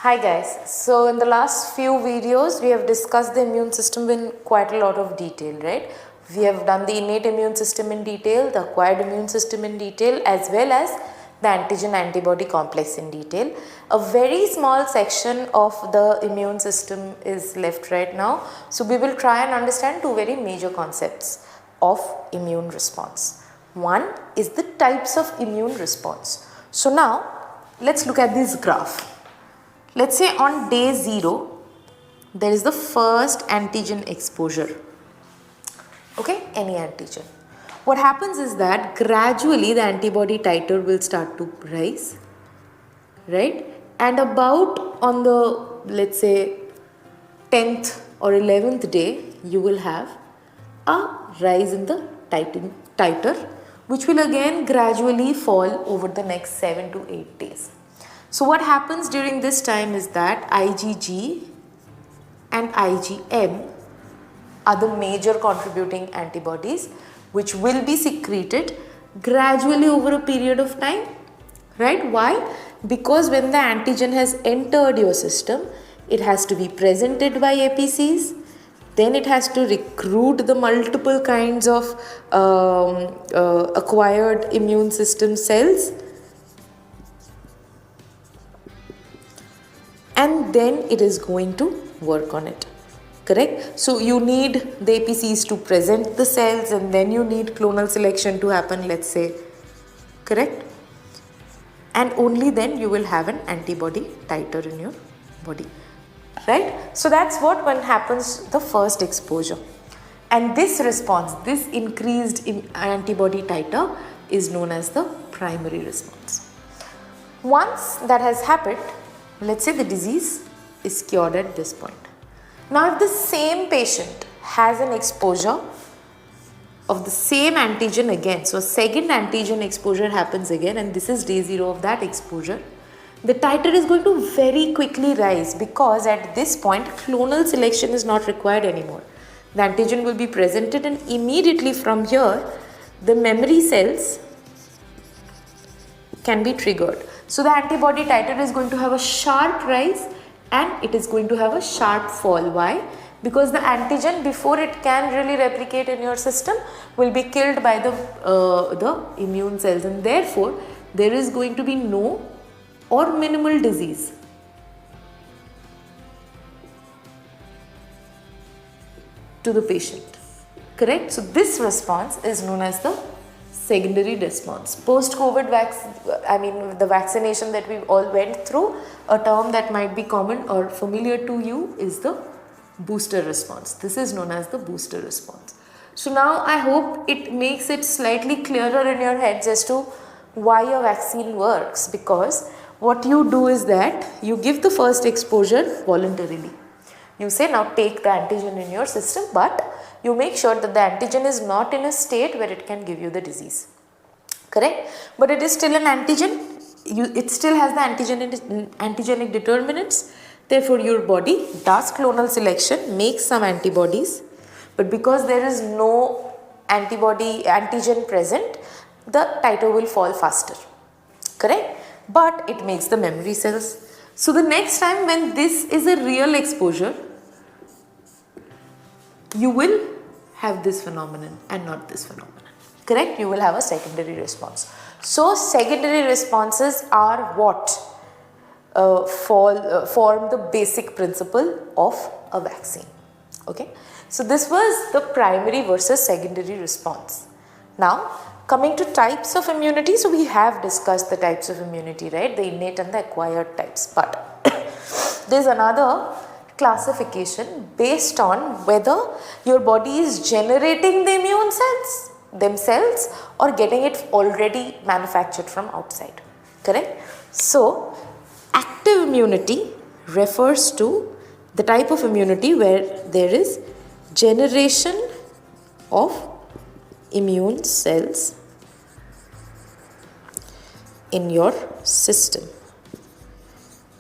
Hi guys, so in the last few videos we have discussed the immune system in quite a lot of detail, right? We have done the innate immune system in detail, the acquired immune system in detail, as well as the antigen antibody complex in detail. A very small section of the immune system is left right now, so we will try and understand two very major concepts of immune response. One is the types of immune response. So now let's look at this graph. Let's say on day 0, there is the first antigen exposure, okay, any antigen. What happens is that gradually the antibody titer will start to rise, right, and about on the, let's say, 10th or 11th day, you will have a rise in the titer, which will again gradually fall over the next 7 to 8 days. So what happens during this time is that IgG and IgM are the major contributing antibodies which will be secreted gradually over a period of time, right? Why? Because when the antigen has entered your system, it has to be presented by APCs, then it has to recruit the multiple kinds of acquired immune system cells, and then it is going to work on it, correct? So you need the APCs to present the cells, and then you need clonal selection to happen, let's say, correct? And only then you will have an antibody titer in your body, right? So that's what when happens the first exposure. And this response, this increased antibody titer is known as the primary response. Once that has happened, let's say the disease is cured at this point. Now if the same patient has an exposure of the same antigen again, so a second antigen exposure happens again, and this is day 0 of that exposure, the titer is going to very quickly rise, because at this point clonal selection is not required anymore. The antigen will be presented, and immediately from here the memory cells can be triggered. So the antibody titer is going to have a sharp rise and it is going to have a sharp fall. Why? Because the antigen, before it can really replicate in your system, will be killed by the immune cells, and therefore there is going to be no or minimal disease. To the patient, correct? So this response is known as the secondary response. Post-COVID the vaccination that we all went through, a term that might be common or familiar to you is the booster response. This is known as the booster response. So now I hope it makes it slightly clearer in your heads as to why a vaccine works, because what you do is that you give the first exposure voluntarily. You say now take the antigen in your system, but you make sure that the antigen is not in a state where it can give you the disease, correct? But it is still an antigen, it still has the antigenic determinants, therefore your body does clonal selection, makes some antibodies, but because there is no antigen present, the titer will fall faster, correct? But it makes the memory cells. So the next time when this is a real exposure, you will have this phenomenon and not this phenomenon, correct? You will have a secondary response. So secondary responses are what form the basic principle of a vaccine, okay? So this was the primary versus secondary response. Now coming to types of immunity, so we have discussed the types of immunity, right? The innate and the acquired types, but there is another classification based on whether your body is generating the immune cells themselves or getting it already manufactured from outside, correct? So active immunity refers to the type of immunity where there is generation of immune cells in your system.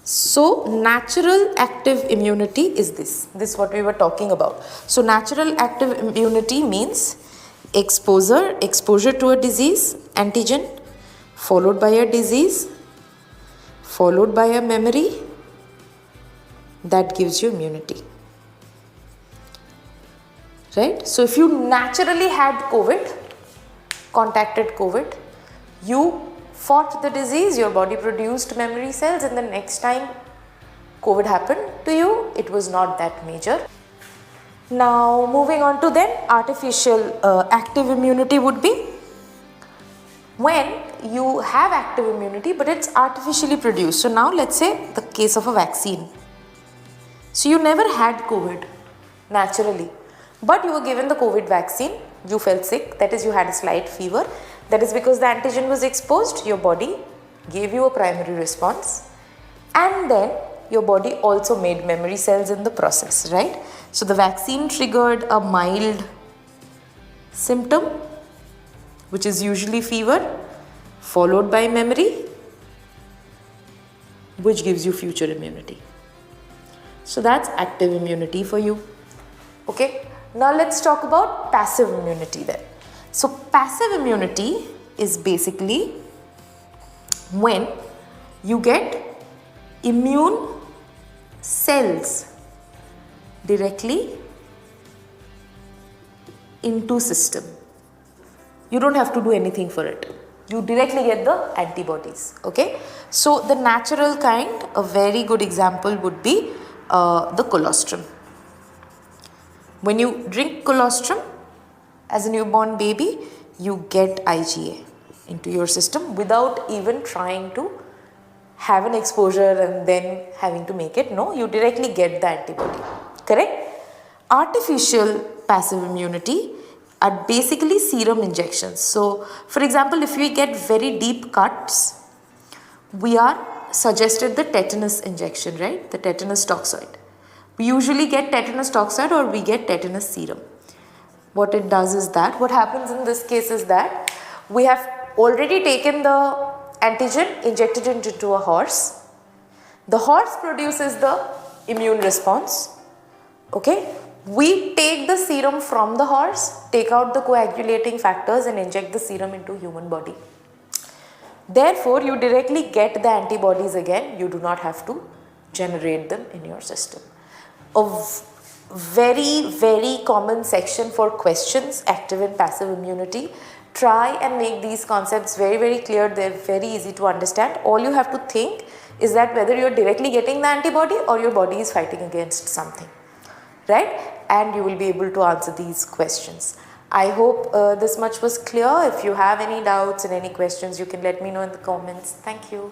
So natural active immunity is this is what we were talking about. So natural active immunity means exposure to a disease antigen, followed by a disease, followed by a memory, that gives you immunity. Right? So if you naturally had COVID, contacted COVID, you fought the disease, your body produced memory cells, and the next time COVID happened to you, it was not that major. Now moving on to then artificial active immunity would be when you have active immunity but it's artificially produced. So now let's say the case of a vaccine. So you never had COVID naturally, but you were given the COVID vaccine, you felt sick, that is you had a slight fever, that is because the antigen was exposed, your body gave you a primary response, and then your body also made memory cells in the process, right? So the vaccine triggered a mild symptom, which is usually fever, followed by memory, which gives you future immunity. So that's active immunity for you. Okay, now let's talk about passive immunity then. So passive immunity is basically when you get immune cells directly into system. You don't have to do anything for it. You directly get the antibodies. Okay, so the natural kind, a very good example would be the colostrum. When you drink colostrum as a newborn baby, you get IgA into your system without even trying to have an exposure and then having to make it. No, you directly get the antibody. Correct? Artificial passive immunity are basically serum injections. So, for example, if we get very deep cuts, we are suggested the tetanus injection, right? The tetanus toxoid. We usually get tetanus toxoid or we get tetanus serum. What it does is that, what happens in this case is that we have already taken the antigen, injected it into a horse. The horse produces the immune response. Okay, we take the serum from the horse, take out the coagulating factors and inject the serum into human body. Therefore, you directly get the antibodies again. You do not have to generate them in your system. A very, very common section for questions, active and passive immunity. Try and make these concepts very, very clear. They're very easy to understand. All you have to think is that whether you're directly getting the antibody or your body is fighting against something, right? And you will be able to answer these questions. I hope this much was clear. If you have any doubts and any questions, you can let me know in the comments. Thank you.